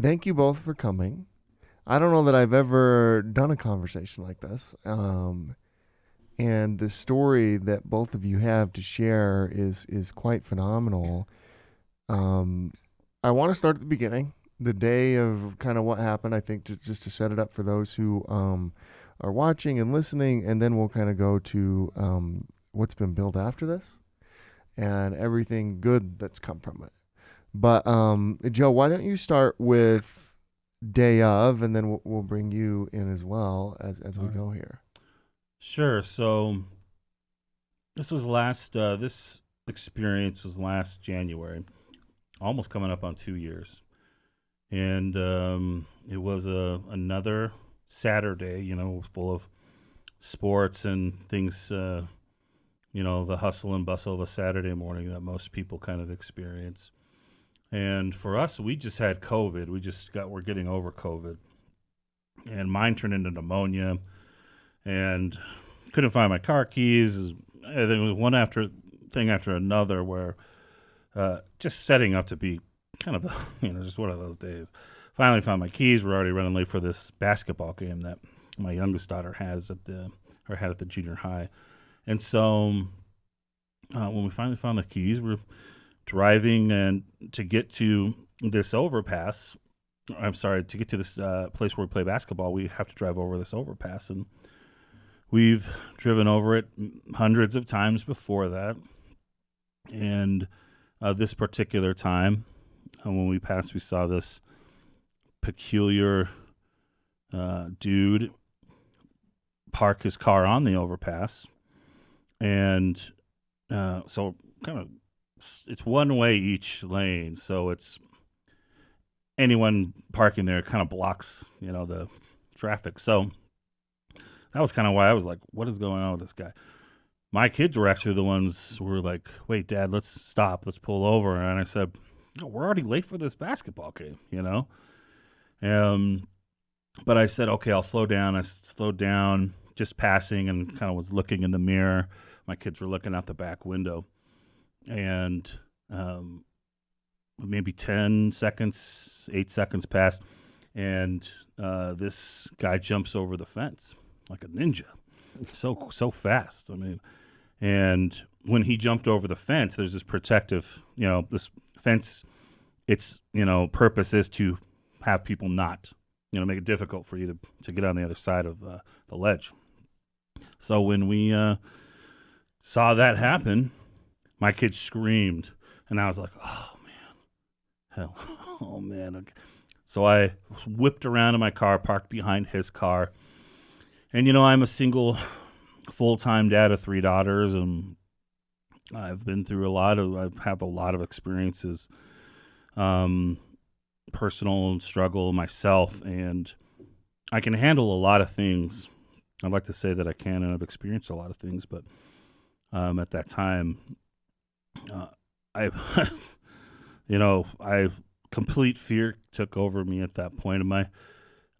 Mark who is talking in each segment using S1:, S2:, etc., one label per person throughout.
S1: thank you both for coming. I don't know that I've ever done a conversation like this. And the story that both of you have to share is quite phenomenal. Um, I want to start at the beginning, the day of kind of what happened. I think just to set it up for those who are watching and listening, and then we'll kind of go to what's been built after this and everything good that's come from it. But Joe, why don't you start with day of, and then we'll bring you in as well as we go here.
S2: Sure. So this was this experience was last January, almost coming up on 2 years. And it was another Saturday, full of sports and things, the hustle and bustle of a Saturday morning that most people kind of experience. And for us, we just had COVID. We're getting over COVID. And mine turned into pneumonia and couldn't find my car keys. I think it was one thing after another where just setting up to be kind of, just one of those days. Finally found my keys. We're already running late for this basketball game that my youngest daughter had at the junior high. And so when we finally found the keys, we're driving and to get to this overpass. To get to this place where we play basketball, we have to drive over this overpass. And we've driven over it hundreds of times before that. And this particular time, when we passed, we saw this peculiar dude park his car on the overpass. And so kind of it's one way each lane. So it's anyone parking there kind of blocks, the traffic. So that was kind of why I was like, what is going on with this guy? My kids were actually the ones who were like, wait, Dad, let's stop. Let's pull over. And I said, no, we're already late for this basketball game, But I said, okay, I'll slow down. I slowed down, just passing, and kind of was looking in the mirror. My kids were looking out the back window. And maybe 10 seconds, 8 seconds passed, and this guy jumps over the fence like a ninja. So fast. And when he jumped over the fence, there's this protective, this fence, its, purpose is to have people not, make it difficult for you to get on the other side of the ledge. So when we saw that happen, my kids screamed, and I was like, oh, man, hell, oh, man. Okay. So I whipped around in my car, parked behind his car. And, I'm a single full-time dad of 3 daughters, and I've been through I have a lot of experiences, personal struggle myself, and I can handle a lot of things. I'd like to say that I can, and I've experienced a lot of things, but at that time, complete fear took over me at that point.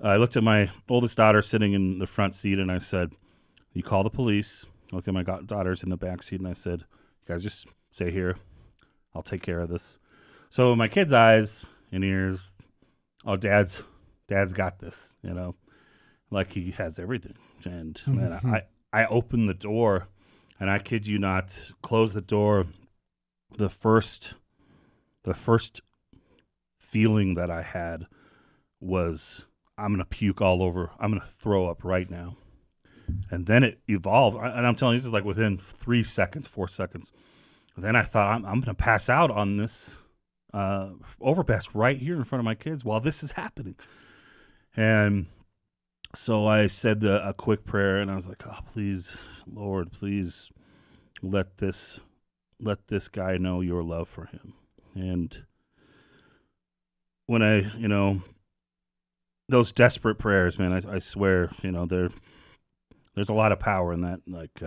S2: I looked at my oldest daughter sitting in the front seat, and I said, you call the police. I looked at my daughters in the back seat, and I said, you guys just stay here. I'll take care of this. So my kids' eyes and ears, oh, dad's got this, like he has everything. And man, I opened the door, and I kid you not, closed the door. The first feeling that I had was, I'm going to puke all over. I'm going to throw up right now. And then it evolved. And I'm telling you, this is like within 3 seconds, 4 seconds. And then I thought, I'm going to pass out on this overpass right here in front of my kids while this is happening. And so I said a quick prayer, and I was like, oh, please, Lord, please let this guy know your love for him. And when those desperate prayers, man, I swear, there's a lot of power in that, like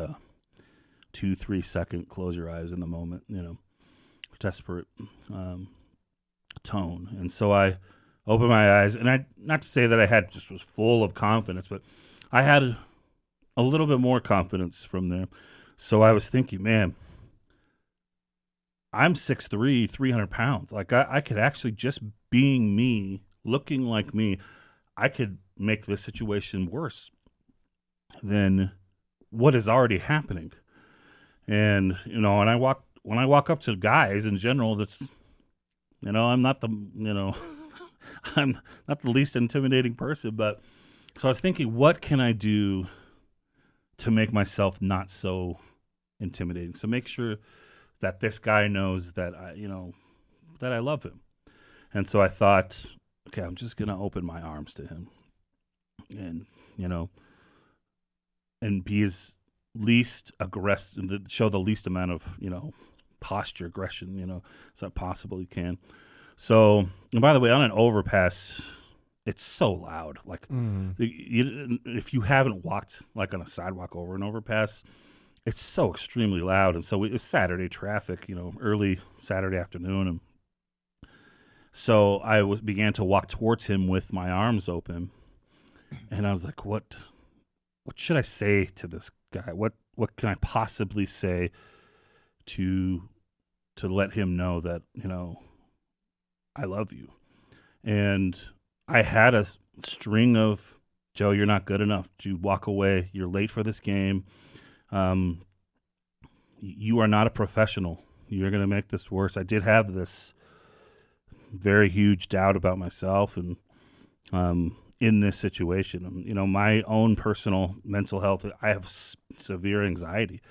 S2: 2-3 second, close your eyes in the moment, desperate tone. And so I opened my eyes, and not to say that I was full of confidence, but I had a little bit more confidence from there. So I was thinking, man, I'm 6'3", 300 pounds. Like I could actually, just being me, looking like me, I could make this situation worse than what is already happening. And when I walk up to guys in general, that's I'm not the I'm not the least intimidating person, but so I was thinking, what can I do to make myself not so intimidating? So make sure that this guy knows that that I love him. And so I thought, okay, I'm just gonna open my arms to him, and and be as least aggressive, show the least amount of posture aggression. It's not possible you can. So, and by the way, on an overpass, it's so loud. Like, if you haven't walked like on a sidewalk over an overpass, it's so extremely loud. And so it was Saturday traffic, early Saturday afternoon, and so I began to walk towards him with my arms open, and I was like, "What should I say to this guy? What can I possibly say to let him know that I love you?" And I had a string of, "Joe, you're not good enough. You walk away. You're late for this game. You are not a professional. You're going to make this worse." I did have this very huge doubt about myself and in this situation. My own personal mental health, I have severe anxiety.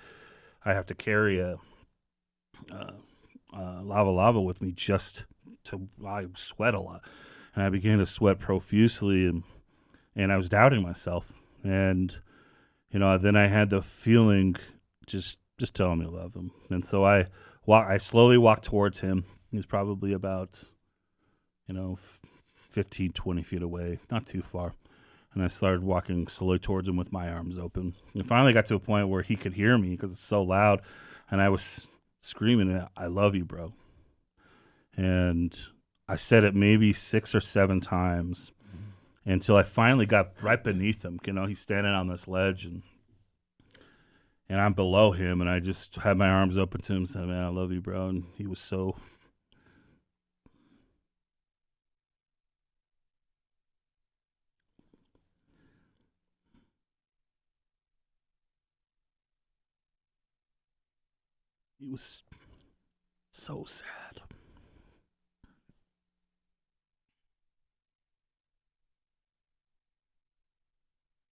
S2: I have to carry a lava with me I sweat a lot. And I began to sweat profusely, and I was doubting myself. And, then I had the feeling just telling me I love him. And so I slowly walked towards him. He was probably about, 15, 20 feet away, not too far. And I started walking slowly towards him with my arms open. And finally got to a point where he could hear me because it's so loud. And I was screaming, "I love you, bro." And I said it maybe 6 or 7 times until I finally got right beneath him. He's standing on this ledge, and I'm below him, and I just had my arms open to him and said, "Man, I love you, bro." And he was so... He was so sad.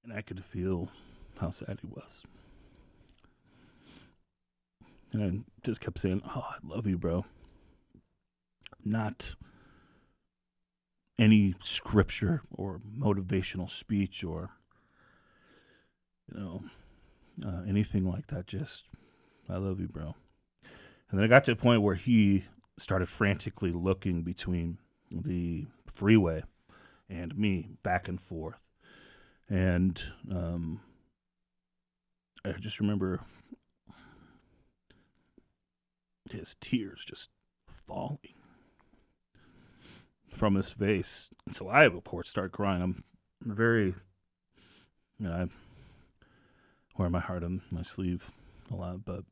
S2: And I could feel how sad he was. And I just kept saying, "Oh, I love you, bro." Not any scripture or motivational speech or, anything like that. Just, "I love you, bro." And then I got to a point where he started frantically looking between the freeway and me, back and forth. And I just remember his tears just falling from his face. And so I, of course, started crying. I'm very, I wear my heart on my sleeve a lot, but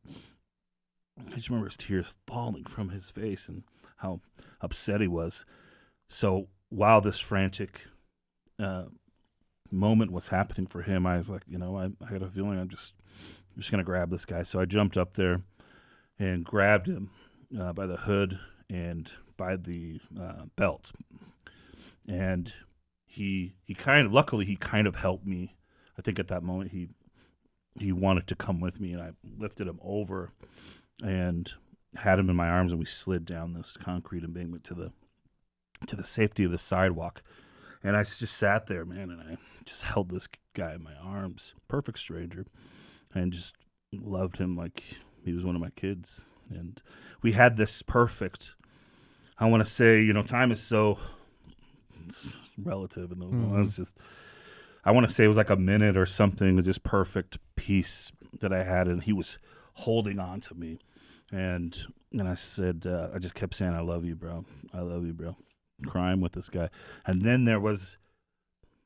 S2: I just remember his tears falling from his face and how upset he was. So while this frantic moment was happening for him, I was like, I had a feeling I'm just going to grab this guy. So I jumped up there and grabbed him by the hood and by the belt. And luckily he kind of helped me. I think at that moment he wanted to come with me, and I lifted him over and had him in my arms, and we slid down this concrete embankment to the safety of the sidewalk. And I just sat there, man, and I just held this guy in my arms, perfect stranger, and just loved him like he was one of my kids. And we had this perfect, I want to say, time is so relative, and it was just, I want to say it was like a minute or something, just perfect peace that I had, and he was holding on to me. And I said, I just kept saying, "I love you, bro. I love you, bro." Crying with this guy. And then there was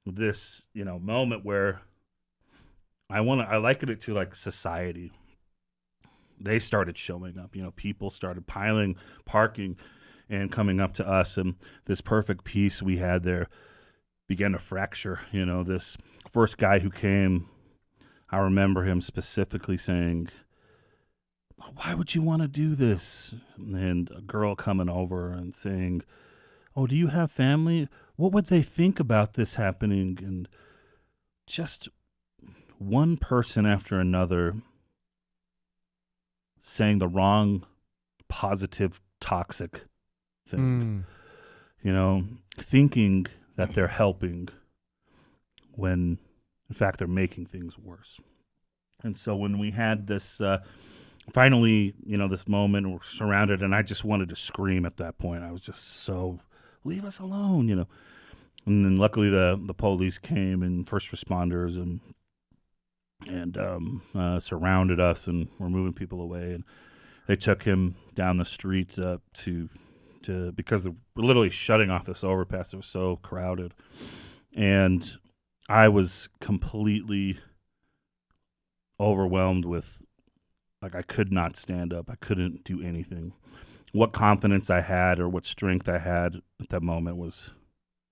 S2: this, moment where I liken it to like society. They started showing up, people started parking, and coming up to us, and this perfect peace we had there began to fracture. This first guy who came, I remember him specifically saying, "Why would you want to do this?" And a girl coming over and saying, "Oh, do you have family? What would they think about this happening?" And just one person after another saying the wrong, positive, toxic thing. Thinking that they're helping when, in fact, they're making things worse. And so when we had this, finally, this moment, we're surrounded, and I just wanted to scream at that point. I was just so, leave us alone, And then luckily the police came and first responders and surrounded us and were moving people away. And they took him down the street to because they were literally shutting off this overpass. It was so crowded. And I was completely overwhelmed with, I could not stand up. I couldn't do anything. What confidence I had or what strength I had at that moment was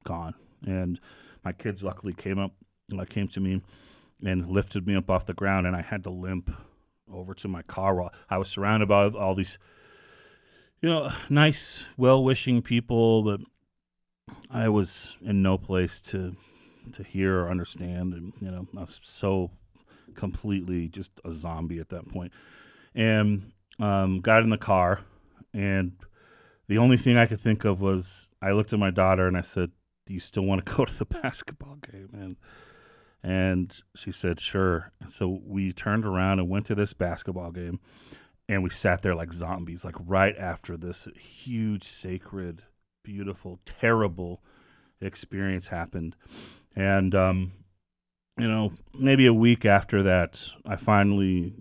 S2: gone. And my kids luckily came to me and lifted me up off the ground, and I had to limp over to my car while I was surrounded by all these, nice, well-wishing people, but I was in no place to hear or understand, and I was so completely just a zombie at that point. And got in the car, and the only thing I could think of was I looked at my daughter and I said, "Do you still want to go to the basketball game?" And she said, "Sure." And so we turned around and went to this basketball game, and we sat there like zombies, like right after this huge, sacred, beautiful, terrible experience happened. And, maybe a week after that, I finally,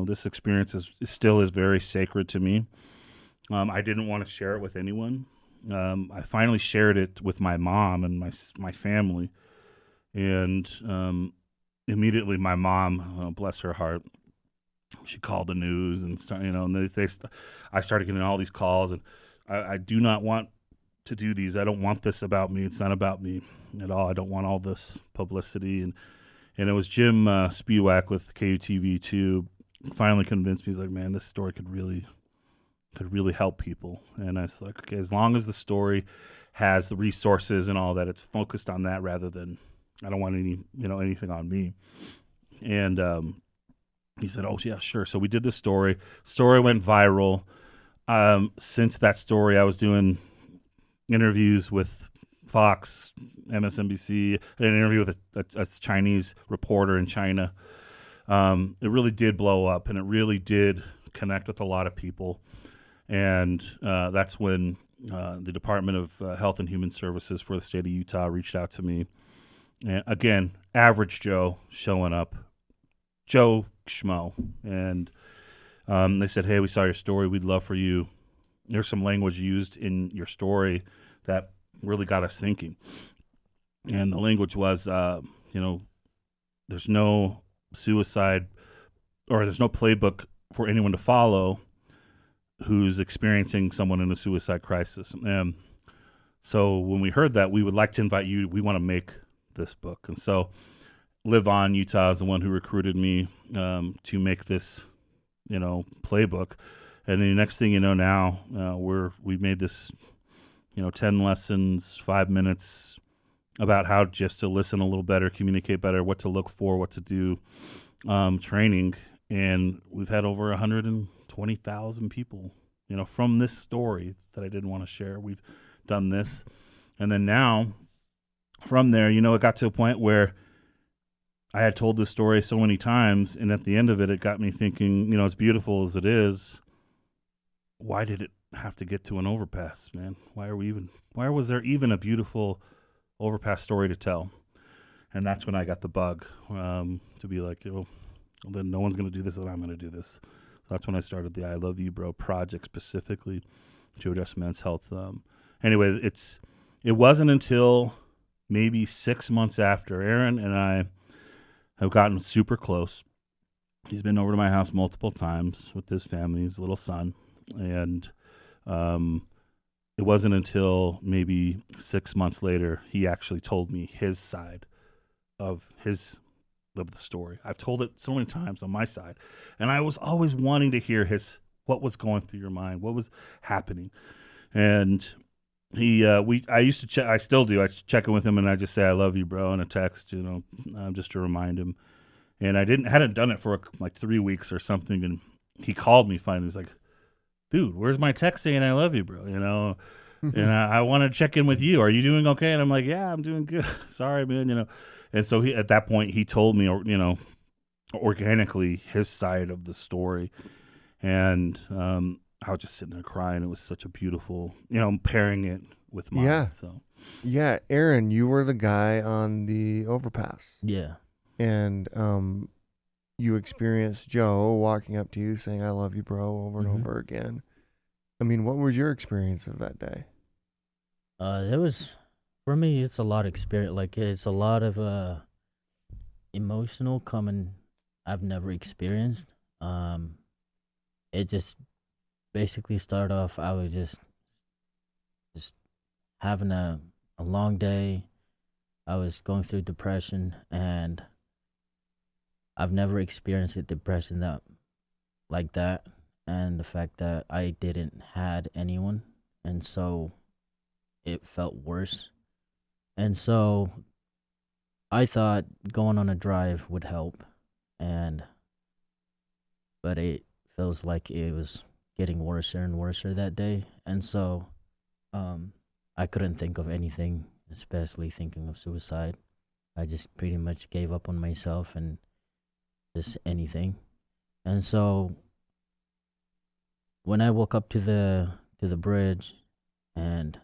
S2: this experience still is very sacred to me. I didn't want to share it with anyone. I finally shared it with my mom and my family. And immediately my mom, bless her heart, she called the news and I started getting all these calls, and I do not want to do these. I don't want this about me. It's not about me at all. I don't want all this publicity. And it was Jim Spiewak with KUTV2 finally convinced me. He's like, "Man, this story could really help people." And I was like, okay, as long as the story has the resources and all that, it's focused on that rather than, I don't want anything on me. And he said, "Oh yeah, sure." So we did this story. Story went viral. Since that story, I was doing interviews with Fox, MSNBC. I did an interview with a Chinese reporter in China. It really did blow up, and it really did connect with a lot of people. And that's when the Department of Health and Human Services for the state of Utah reached out to me. And again, average Joe showing up, Joe Schmo. And they said, "Hey, we saw your story. We'd love for you. There's some language used in your story that really got us thinking." And the language was, there's no suicide, or there's no playbook for anyone to follow who's experiencing someone in a suicide crisis. And so when we heard that, we would like to invite you. We want to make this book. And so Live On Utah is the one who recruited me to make this, playbook. And the next thing you know now, we made this, 10 lessons, 5 minutes about how just to listen a little better, communicate better, what to look for, what to do, training. And we've had over 120,000 people, from this story that I didn't want to share. We've done this. And then now from there, it got to a point where I had told this story so many times. And at the end of it, it got me thinking, as beautiful as it is, why did it have to get to an overpass, man? Why was there even a beautiful overpass story to tell? And that's when I got the bug to be like, then no one's going to do this, then I'm going to do this. So that's when I started the I Love You Bro project specifically to address men's health. Anyway, it wasn't until maybe 6 months after Aron and I have gotten super close. He's been over to my house multiple times with his family, his little son. And it wasn't until maybe 6 months later he actually told me his side of the story. I've told it so many times on my side, and I was always wanting to hear what was going through your mind, what was happening. And I used to check. I still do. I check in with him, and I just say, "I love you, bro," in a text, just to remind him. And I hadn't done it for like 3 weeks or something, and he called me finally. He's like, "Dude, where's my text saying I love you, bro?" And I want to check in with you. Are you doing okay? And I'm like, "Yeah, I'm doing good. Sorry, man." And so at that point, he told me, organically his side of the story, and I was just sitting there crying. It was such a beautiful, pairing it with mine.
S1: Yeah.
S2: So
S1: Yeah, Aron, you were the guy on the overpass.
S3: Yeah.
S1: And you experienced Joe walking up to you saying, "I love you, bro," over and over again. I mean, what was your experience of that day?
S3: It was, for me, it's a lot of experience. Like, it's a lot of emotional coming I've never experienced. It just basically started off, I was just having a long day. I was going through depression, and I've never experienced a depression like that, and the fact that I didn't had anyone, and so it felt worse. And so I thought going on a drive would help, but it feels like it was getting worse and worse that day, and so I couldn't think of anything, especially thinking of suicide. I just pretty much gave up on myself and just anything. And so when I woke up to the bridge, and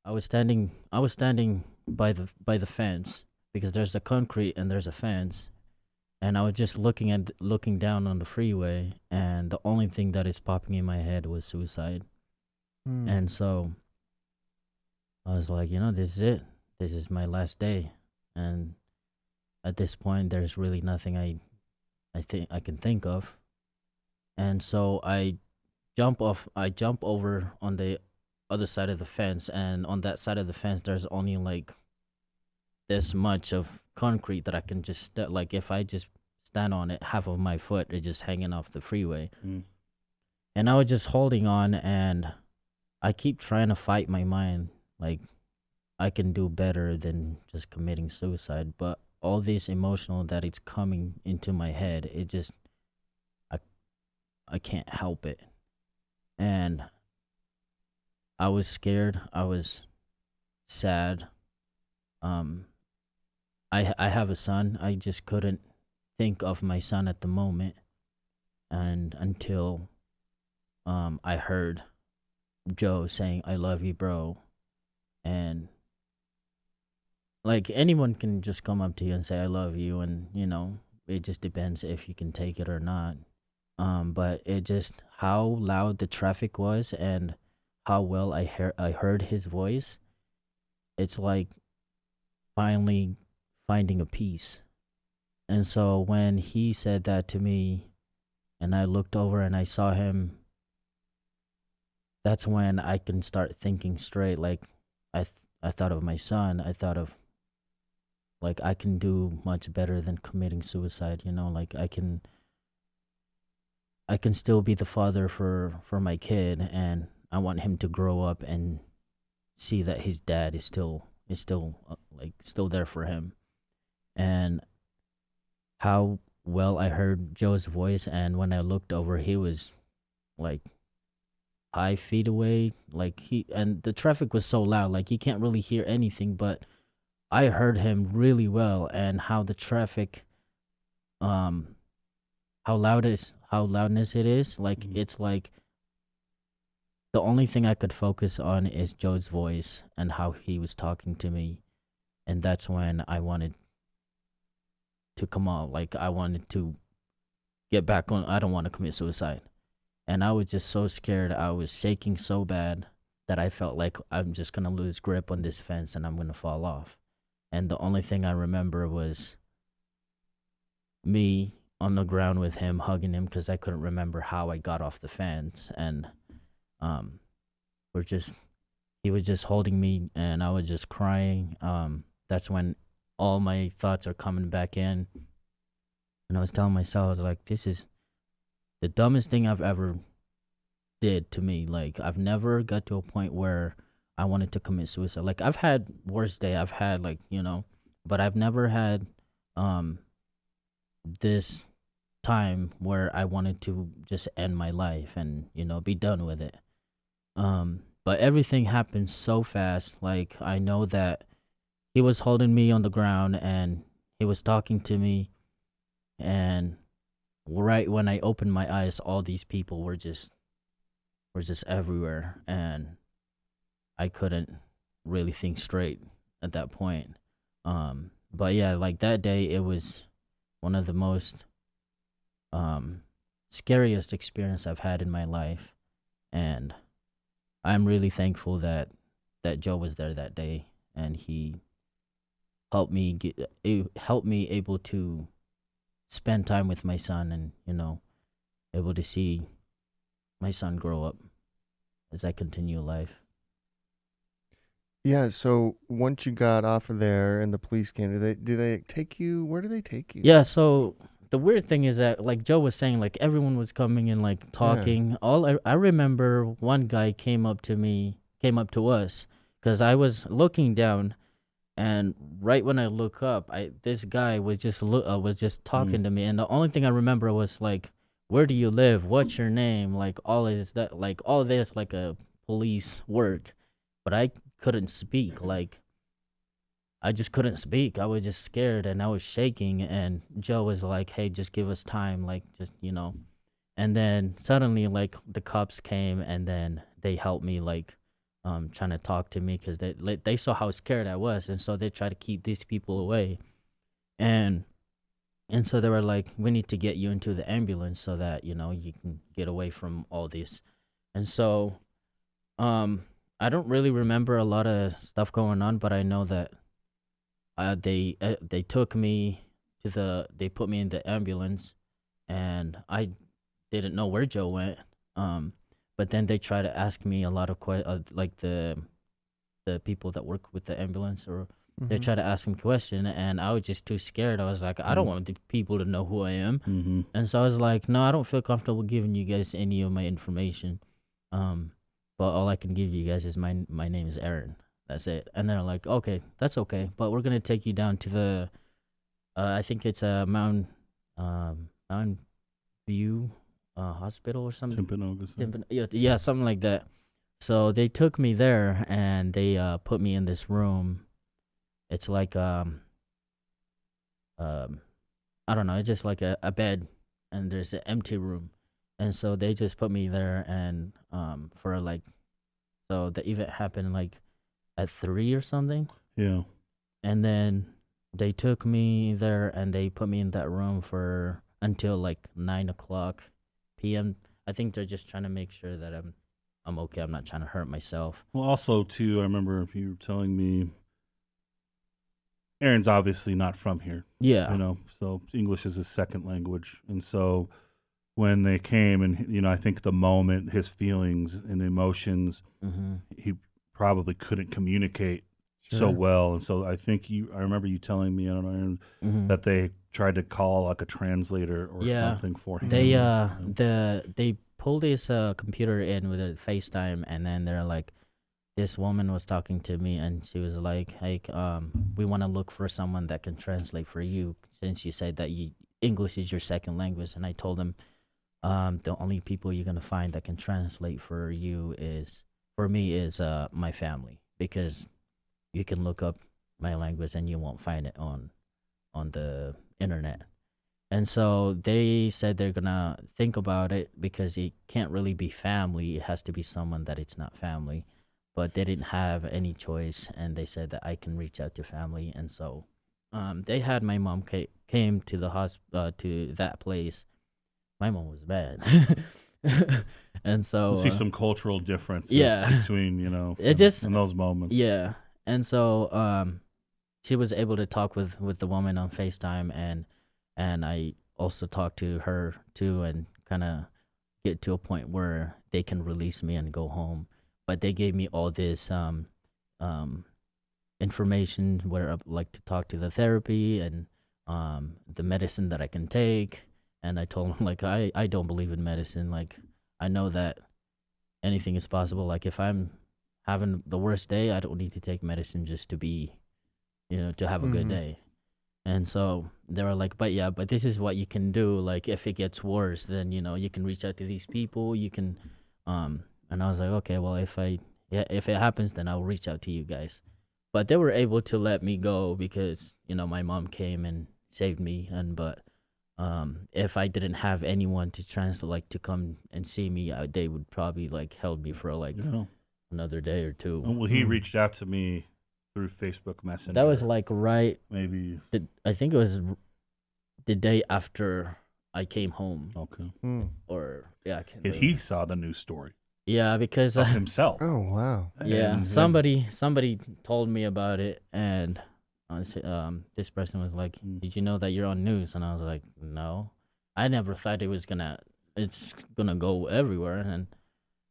S3: I was standing by the fence, because there's a concrete and there's a fence, and I was just looking down on the freeway, and the only thing that is popping in my head was suicide. And so I was like, this is it. This is my last day, and at this point, there's really nothing I think I can think of. And so I jump over on the other side of the fence, and on that side of the fence, there's only like this much of concrete that I can just like, if I just stand on it, half of my foot is just hanging off the freeway. And I was just holding on, and I keep trying to fight my mind, like, I can do better than just committing suicide, but all this emotional that it's coming into my head, it just, I can't help it. And I was scared. I was sad. I have a son. I just couldn't think of my son at the moment, and until I heard Joe saying, "I love you, bro," and like, anyone can just come up to you and say, "I love you," and it just depends if you can take it or not. But it just, how loud the traffic was and how well I heard his voice. It's like finally finding a peace. And so when he said that to me, and I looked over and I saw him, that's when I can start thinking straight. Like, I thought of my son. I thought of, like, I can do much better than committing suicide. Like, I can still be the father for my kid, and I want him to grow up and see that his dad is still there for him. And how well I heard Joe's voice, and when I looked over, he was like 5 feet away. Like, and the traffic was so loud, like, you can't really hear anything, but I heard him really well. And how the traffic, how loudness it is, like, it's like the only thing I could focus on is Joe's voice and how he was talking to me. And that's when I wanted to come out. Like, I wanted to get back on. I don't want to commit suicide. And I was just so scared. I was shaking so bad that I felt like I'm just going to lose grip on this fence and I'm going to fall off. And the only thing I remember was me on the ground with him, hugging him, because I couldn't remember how I got off the fence. And we're just he was just holding me, and I was just crying. That's when all my thoughts are coming back in, and I was telling myself, I was like, this is the dumbest thing I've ever did to me. Like, I've never got to a point where I wanted to commit suicide. Like, I've had worse day. I've had, like, but I've never had this time where I wanted to just end my life and, be done with it. But everything happened so fast. Like, I know that he was holding me on the ground and he was talking to me, and right when I opened my eyes, all these people were just everywhere, and I couldn't really think straight at that point. But yeah, like that day, it was one of the most scariest experience I've had in my life, and I'm really thankful that Joe was there that day, and he helped me able to spend time with my son, and able to see my son grow up as I continue life.
S1: Yeah. So once you got off of there and the police came, do they take you? Where do they take you?
S3: Yeah, so the weird thing is that, like Joe was saying, like everyone was coming and like talking. I remember one guy came up to us, because I was looking down, and right when I look up, this guy was just talking to me, and the only thing I remember was like, "Where do you live? What's your name?" Like all of this, like a police work, but I couldn't speak. Like, I just couldn't speak. I was just scared and I was shaking. And Joe was like, "Hey, just give us time. Like, just. And then suddenly, like, the cops came, and then they helped me, like, trying to talk to me, because they saw how scared I was, and so they tried to keep these people away. And so they were like, "We need to get you into the ambulance so that you can get away from all this." And so, I don't really remember a lot of stuff going on, but I know that they took me they put me in the ambulance, and I didn't know where Joe went. But then they try to ask me a lot of like the people that work with the ambulance, or they try to ask him question, and I was just too scared. I was like, I don't want the people to know who I am. And so I was like, no, I don't feel comfortable giving you guys any of my information. But all I can give you guys is my name is Aron. That's it. And they're like, okay, that's okay, but we're gonna take you down to the I think it's a Mountain View hospital or something. Yeah, something like that. So they took me there, and they put me in this room. It's like I don't know, it's just like a bed, and there's an empty room. And so they just put me there, and for like, so the event happened like at 3 or something.
S2: Yeah.
S3: And then they took me there, and they put me in that room for until like 9:00 p.m. I think they're just trying to make sure that I'm okay. I'm not trying to hurt myself.
S2: Well, also too, I remember you were telling me Aaron's obviously not from here.
S3: Yeah.
S2: So English is his second language, and so when they came, and I think the moment, his feelings and emotions, he probably couldn't communicate so well, and so I think I remember you telling me, I don't know, that they tried to call like a translator or something for him.
S3: They pulled his computer in with a FaceTime, and then they're like, this woman was talking to me, and she was like, "Hey, we want to look for someone that can translate for you, since you said that English is your second language." And I told them, the only people you're gonna find that can translate for me is my family, because you can look up my language and you won't find it on the internet. And so they said they're gonna think about it, because it can't really be family. It has to be someone that it's not family. But they didn't have any choice, and they said that I can reach out to family. And so they had my mom came to the to that place. My mom was bad. And so
S2: you see some cultural differences between,
S3: it just
S2: in those moments.
S3: Yeah. And so she was able to talk with the woman on FaceTime, and I also talked to her too, and kind of get to a point where they can release me and go home. But they gave me all this information where I like to talk to the therapy and the medicine that I can take. And I told them like I don't believe in medicine. Like I know that anything is possible. Like if I'm having the worst day, I don't need to take medicine just to be, to have a good day. And so they were like, but this is what you can do. Like if it gets worse, then you can reach out to these people. You can, and I was like, okay, well if it happens, then I'll reach out to you guys. But they were able to let me go because my mom came and saved me. But if I didn't have anyone to translate, like to come and see me, they would probably like held me for like another day or two.
S2: Well, he reached out to me through Facebook Messenger.
S3: That was like
S2: maybe.
S3: I think it was the day after I came home.
S2: Okay.
S3: Or I can't.
S2: And he saw the news story.
S3: Yeah, because
S2: of himself.
S1: Oh wow.
S3: Yeah,
S2: And
S3: somebody told me about it, and this person was like, "Did you know that you're on news?" And I was like, "No, I never thought it's gonna go everywhere."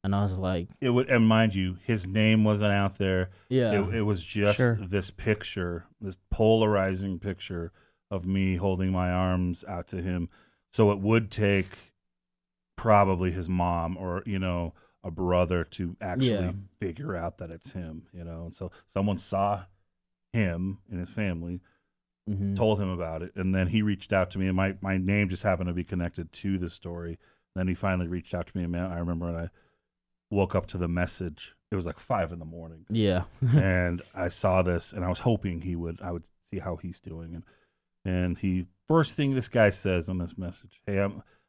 S3: And I was like,
S2: it would, and mind you, his name wasn't out there.
S3: Yeah,
S2: it was just this picture, this polarizing picture of me holding my arms out to him. So it would take probably his mom or a brother to actually figure out that it's him. And so someone saw him and his family, told him about it, and then he reached out to me, and my name just happened to be connected to the story. Then he finally reached out to me, and I remember when I woke up to the message, it was like 5 a.m.
S3: Yeah.
S2: And I saw this, and I was hoping I would see how he's doing, and he, first thing this guy says on this message, "Hey,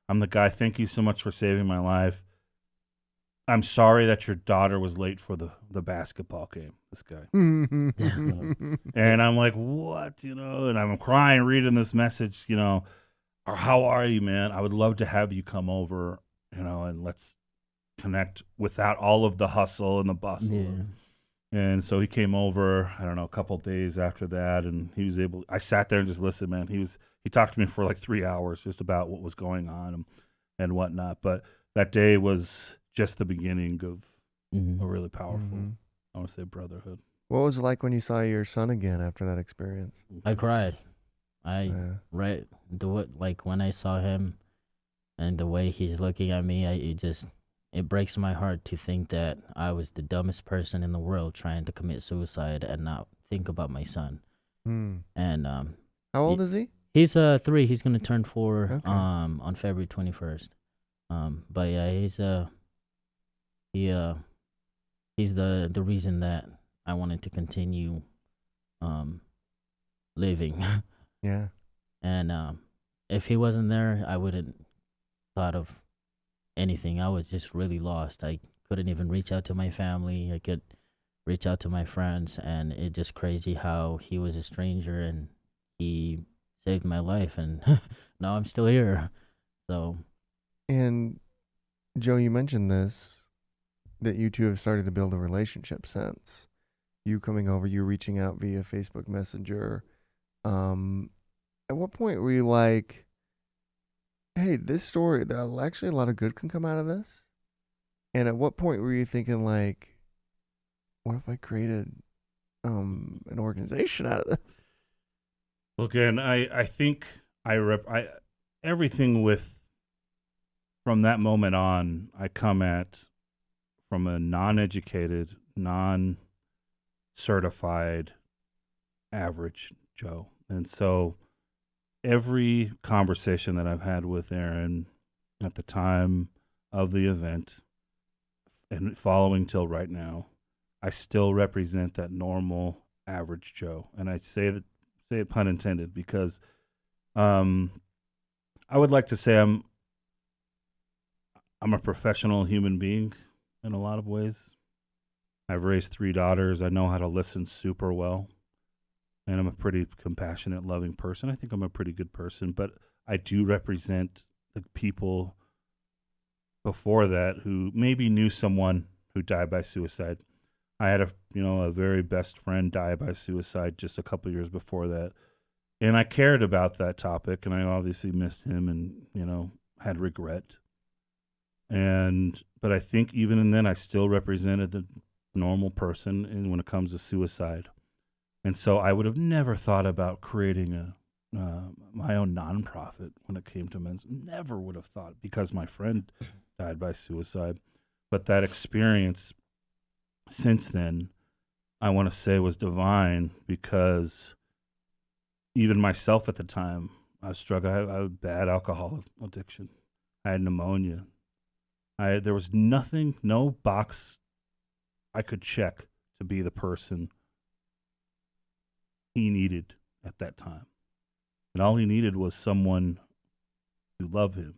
S2: I'm the guy. Thank you so much for saving my life. I'm sorry that your daughter was late for the basketball game." This guy. And I'm like, what? And I'm crying reading this message, or how are you, man? I would love to have you come over, and let's connect without all of the hustle and the bustle.
S3: Yeah.
S2: And so he came over, I don't know, a couple days after that, and I sat there and just listened, man. He talked to me for like 3 hours just about what was going on and whatnot. But that day was just the beginning of a really powerful, I want to say, brotherhood.
S1: What was it like when you saw your son again after that experience?
S3: I cried. Like when I saw him and the way he's looking at me, it breaks my heart to think that I was the dumbest person in the world trying to commit suicide and not think about my son. And
S1: how old is he?
S3: He's 3. He's gonna turn 4
S1: Okay.
S3: On February 21st. But yeah, he's the reason that I wanted to continue living.
S1: Yeah.
S3: And if he wasn't there, I wouldn't thought of anything. I was just really lost. I couldn't even reach out to my family. I could reach out to my friends, and it's just crazy how he was a stranger and he saved my life, and now I'm still here. So.
S1: And Joe, you mentioned this, that you two have started to build a relationship since. You coming over, you reaching out via Facebook Messenger. At what point were you like, hey, this story, actually a lot of good can come out of this? And at what point were you thinking like, what if I created an organization out of this?
S2: Well, again, I think everything from that moment on, I come at from a non-educated, non-certified, average Joe. And so every conversation that I've had with Aron at the time of the event and following till right now, I still represent that normal, average Joe. And I say it pun intended, because I would like to say I'm a professional human being in a lot of ways. I've raised 3 daughters. I know how to listen super well. And I'm a pretty compassionate, loving person. I think I'm a pretty good person. But I do represent the people before that who maybe knew someone who died by suicide. I had a very best friend die by suicide just a couple years before that. And I cared about that topic, and I obviously missed him and, had regret. But I think even then I still represented the normal person when it comes to suicide. And so I would have never thought about creating my own nonprofit when it came to men's. Never would have thought, because my friend died by suicide. But that experience since then, I want to say, was divine, because even myself at the time, I was struggling. I had bad alcohol addiction. I had pneumonia. There was nothing, no box I could check to be the person he needed at that time. And all he needed was someone to love him,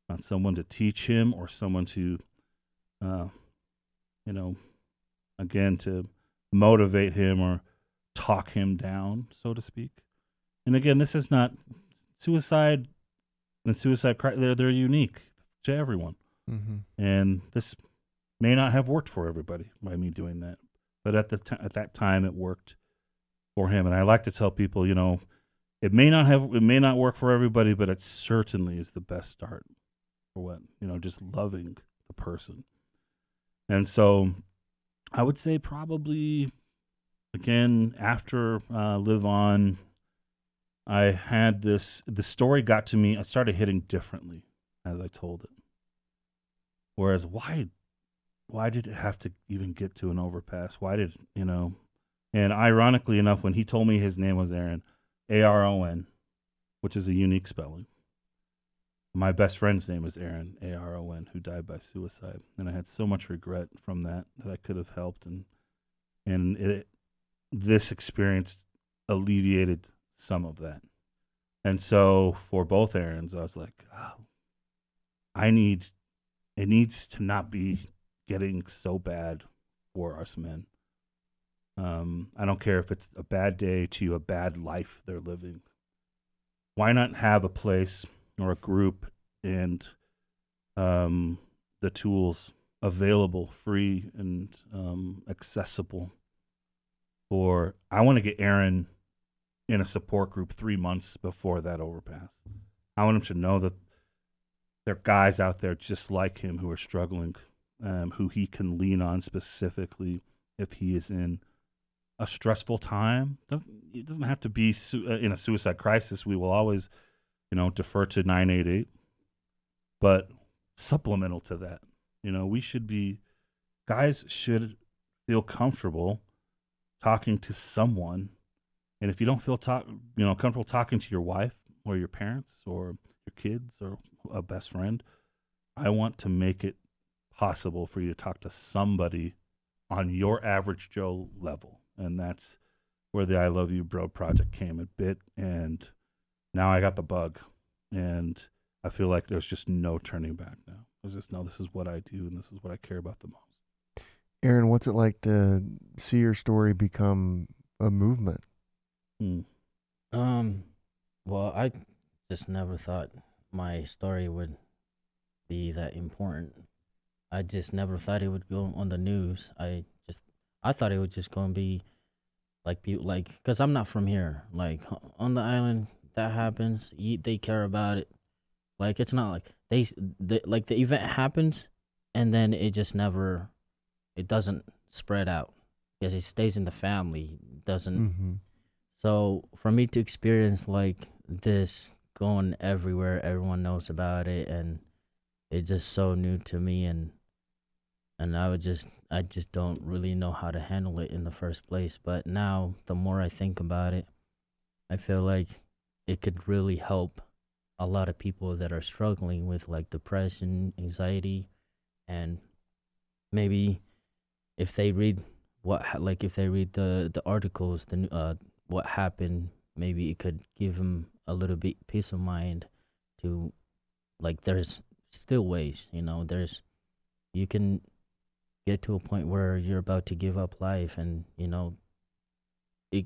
S2: not someone to teach him or someone to, again, to motivate him or talk him down, so to speak. And again, this is not suicide and suicide. They're unique to everyone.
S1: Mm-hmm.
S2: And this may not have worked for everybody by me doing that, but at that time it worked for him. And I like to tell people, it may not work for everybody, but it certainly is the best start for what, just loving the person. And so I would say probably, again, after Live On, I had the story got to me. I started hitting differently as I told it. Whereas why did it have to even get to an overpass? Why did, and ironically enough, when he told me his name was Aron, Aron, which is a unique spelling. My best friend's name was Aron, Aron, who died by suicide. And I had so much regret from that I could have helped. And this experience alleviated some of that. And so for both Arons, I was like, oh, it needs to not be getting so bad for us men. I don't care if it's a bad day to a bad life they're living. Why not have a place or a group and the tools available, free and accessible for, I want to get Aron in a support group 3 months before that overpass. I want him to know that there are guys out there just like him who are struggling, who he can lean on specifically if he is in a stressful time. It doesn't have to be in a suicide crisis. We will always, defer to 988. But supplemental to that, guys should feel comfortable talking to someone. And if you don't feel comfortable talking to your wife or your parents or your kids or a best friend, I want to make it possible for you to talk to somebody on your average Joe level. And that's where the I Love You Bro project came a bit. And now I got the bug. And I feel like there's just no turning back now. There's just no, this is what I do and this is what I care about the most.
S1: Aron, what's it like to see your story become a movement?
S3: Well, I just never thought my story would be that important. I just never thought it would go on the news. I thought it would just go and be like people, like, because I'm not from here. Like on the island, that happens. They care about it. Like it's not like like the event happens, and then it just never, it doesn't spread out because it stays in the family. It doesn't.
S1: Mm-hmm.
S3: So for me to experience like this going everywhere, everyone knows about it, and it's just so new to me, and I just don't really know how to handle it in the first place. But now, the more I think about it, I feel like it could really help a lot of people that are struggling with like depression, anxiety, and maybe if they read the articles, what happened, maybe it could give them a little bit peace of mind to, like, there's still ways, you can get to a point where you're about to give up life, and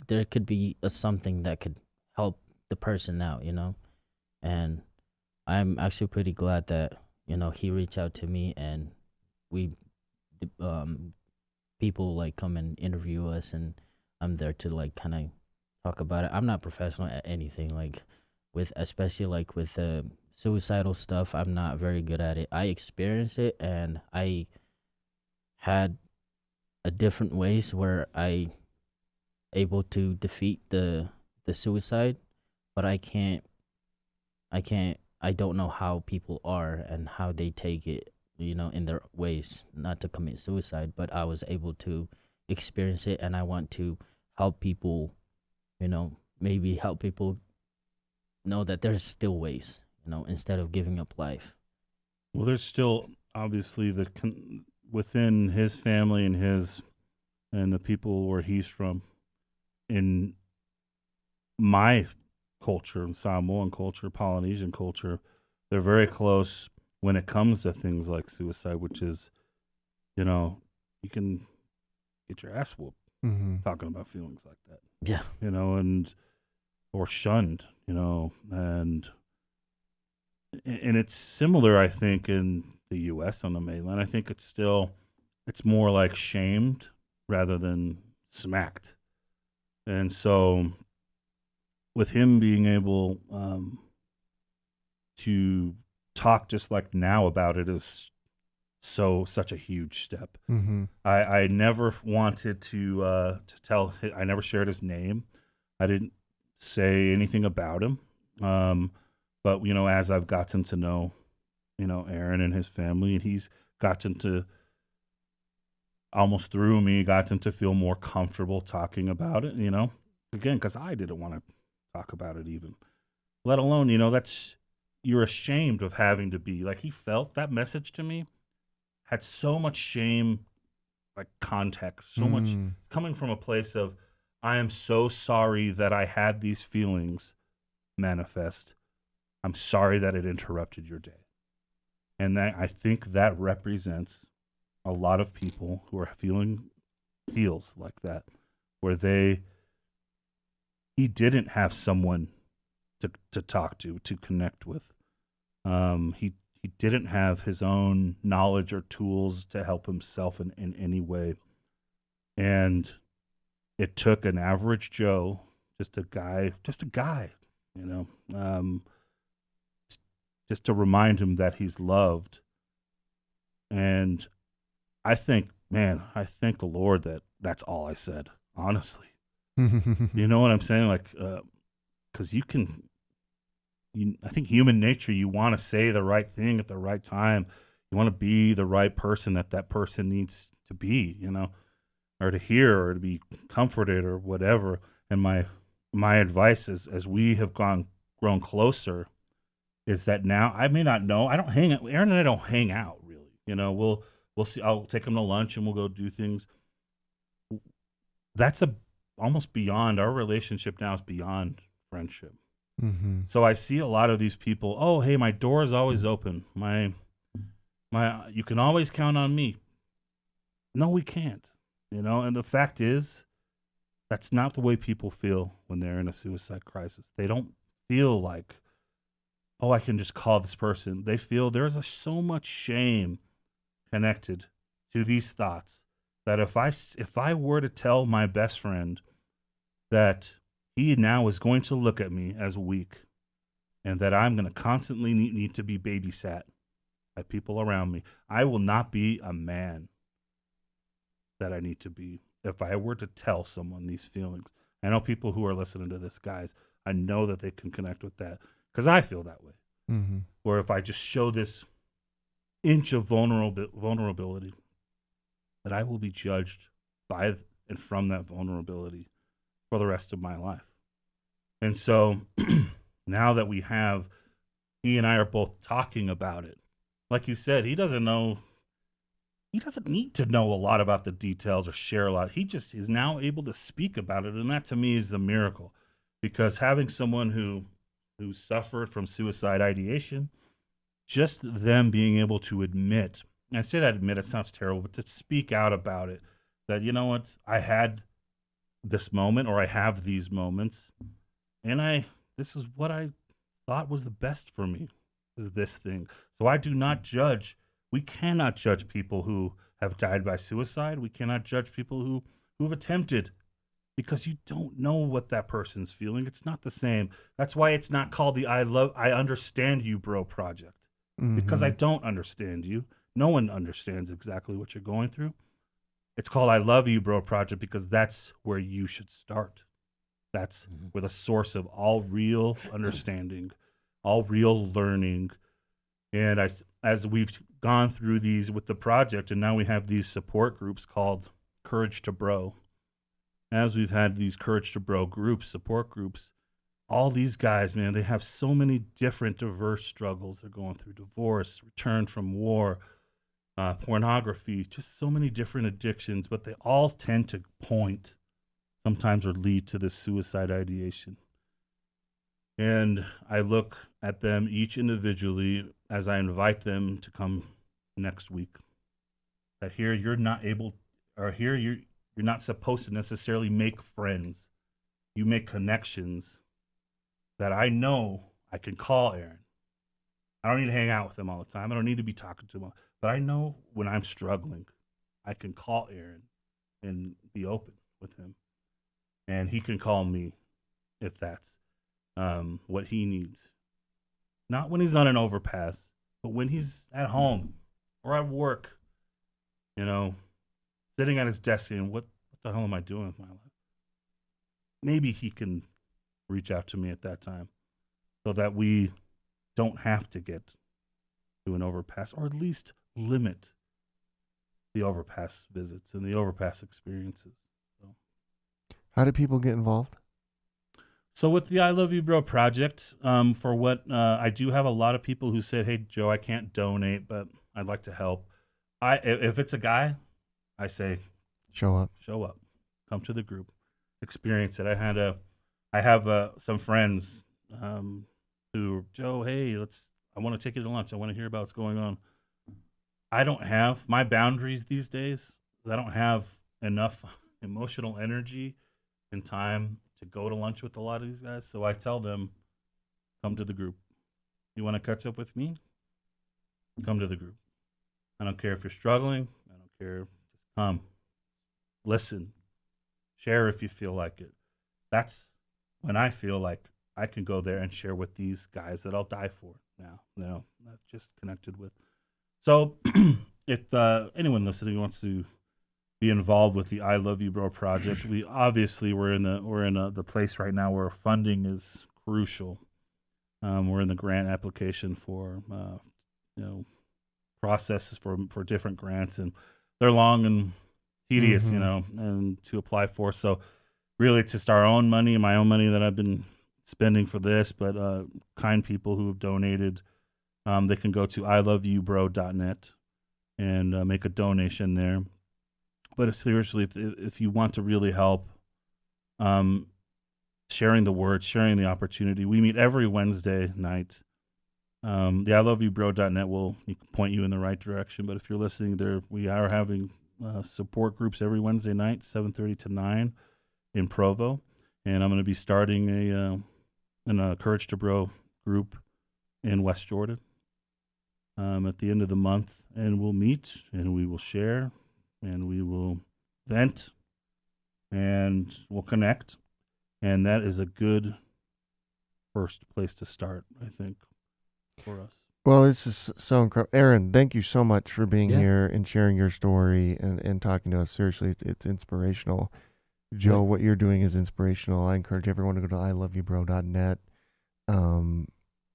S3: there could be something that could help the person out, and I'm actually pretty glad that he reached out to me, and we people like come and interview us, and I'm there to like kind of talk about it. I'm not professional at anything, like especially like with suicidal stuff, I'm not very good at it. I experienced it, and I had a different ways where I able to defeat the suicide, but I don't know how people are and how they take it, in their ways not to commit suicide, but I was able to experience it, and I want to help people, maybe help people know that there's still ways, instead of giving up life.
S2: Well, there's still obviously within his family and the people where he's from, in my culture, in Samoan culture, Polynesian culture, they're very close when it comes to things like suicide, which is, you can get your ass whooped talking about feelings like that.
S3: Yeah.
S2: Or shunned, and it's similar, I think, in the U.S. on the mainland. I think it's more like shamed rather than smacked. And so with him being able to talk just like now about it is such a huge step. I never wanted to tell. I never shared his name. I didn't say anything about him. But as I've gotten to know, Aron and his family, and he's gotten to almost through me, gotten to feel more comfortable talking about it. Again, because I didn't want to talk about it even, let alone you're ashamed of having to be like he felt. That message to me had so much shame, like context, so much coming from a place of, I am so sorry that I had these feelings manifest. I'm sorry that it interrupted your day. And I think that represents a lot of people who are feels like that, where he didn't have someone to talk to connect with. He didn't have his own knowledge or tools to help himself in any way. And it took an average Joe, just a guy, just to remind him that he's loved. And I thank the Lord that that's all I said, honestly. You know what I'm saying? Like, because I think human nature, you want to say the right thing at the right time. You want to be the right person that person needs to be, or to hear or to be comforted or whatever. And my advice is, as we have grown closer, is that now I may not know. Aron and I don't hang out really. We'll see. I'll take him to lunch and we'll go do things. That's almost beyond our relationship now, is beyond friendship. So I see a lot of these people. Oh, hey, my door is always open. You can always count on me. No, we can't. And the fact is, that's not the way people feel when they're in a suicide crisis. They don't feel like, oh, I can just call this person. They feel there's so much shame connected to these thoughts that if I were to tell my best friend that he now is going to look at me as weak and that I'm going to constantly need to be babysat by people around me, I will not be a man that I need to be if I were to tell someone these feelings. I know people who are listening to this, guys, I know that they can connect with that because I feel that way. Or if I just show this inch of vulnerability, that I will be judged by and from that vulnerability for the rest of my life. And so now that he and I are both talking about it, like you said, he doesn't need to know a lot about the details or share a lot. He just is now able to speak about it. And that to me is the miracle, because having someone who suffered from suicide ideation, just them being able to admit, and I say that admit, it sounds terrible, but to speak out about it, that, you know what, I had this moment, or I have these moments, and this is what I thought was the best for me, is this thing. So I do not judge. We cannot judge people who have died by suicide. We cannot judge people who've attempted because you don't know what that person's feeling. It's not the same. That's why it's not called the I understand you, bro project, because I don't understand you. No one understands exactly what you're going through. It's called I love you, bro project, because that's where you should start. That's where the source of all real understanding, all real learning. And as we've gone through these with the project, and now we have these support groups called Courage to Bro. As we've had these Courage to Bro groups, support groups, all these guys, man, they have so many different diverse struggles. They're going through divorce, return from war, pornography, just so many different addictions, but they all tend to point sometimes or lead to this suicide ideation. And I look at them each individually as I invite them to come next week. That here you're not able, or here you're not supposed to necessarily make friends. You make connections that I know I can call Aron. I don't need to hang out with him all the time. I don't need to be talking to him. But I know when I'm struggling, I can call Aron and be open with him. And he can call me if that's what he needs. Not when he's on an overpass, but when he's at home or at work, sitting at his desk saying, what the hell am I doing with my life? Maybe he can reach out to me at that time so that we don't have to get to an overpass, or at least limit the overpass visits and the overpass experiences.
S1: How do people get involved?
S2: So with the I Love You Bro project, for what I do have a lot of people who said, hey, Joe, I can't donate, but I'd like to help. If it's a guy, I say,
S1: show up,
S2: come to the group, experience it. I have some friends who, Joe, hey, I want to take you to lunch. I want to hear about what's going on. I don't have my boundaries these days. I don't have enough emotional energy and time to go to lunch with a lot of these guys. So I tell them, come to the group. You want to catch up with me? Come to the group. I don't care if you're struggling. I don't care. Just come. Listen. Share if you feel like it. That's when I feel like I can go there and share with these guys that I'll die for now. I've just connected with. So if anyone listening wants to be involved with the I Love You Bro project, we're in the place right now where funding is crucial. We're in the grant application for processes for different grants, and they're long and tedious, and to apply for. So really, it's just our own money, my own money that I've been spending for this, but kind people who have donated, they can go to iloveyoubro.net and make a donation there. But seriously, if you want to really help, sharing the word, sharing the opportunity, we meet every Wednesday night. The iloveyoubro.net will point you in the right direction. But if you're listening there, we are having support groups every Wednesday night, 7:30 to 9 in Provo. And I'm going to be starting a Courage to Bro group in West Jordan at the end of the month. And we'll meet and we will share and we will vent and we'll connect. And that is a good first place to start, I think, for us.
S1: Well, this is so incredible. Aron, thank you so much for being here and sharing your story and talking to us. Seriously, it's inspirational. Joe, what you're doing is inspirational. I encourage everyone to go to iloveyoubro.net. And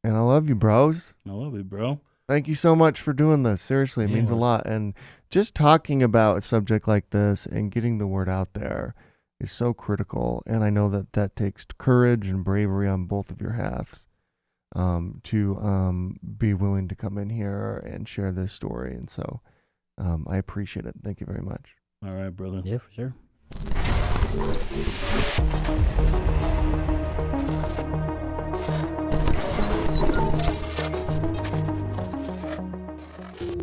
S1: I love you, bros.
S2: I love you, bro.
S1: Thank you so much for doing this. Seriously, it means a lot. And just talking about a subject like this and getting the word out there is so critical. And I know that takes courage and bravery on both of your halves to be willing to come in here and share this story. And so I appreciate it. Thank you very much.
S2: All right, brother.
S3: Yeah, for sure.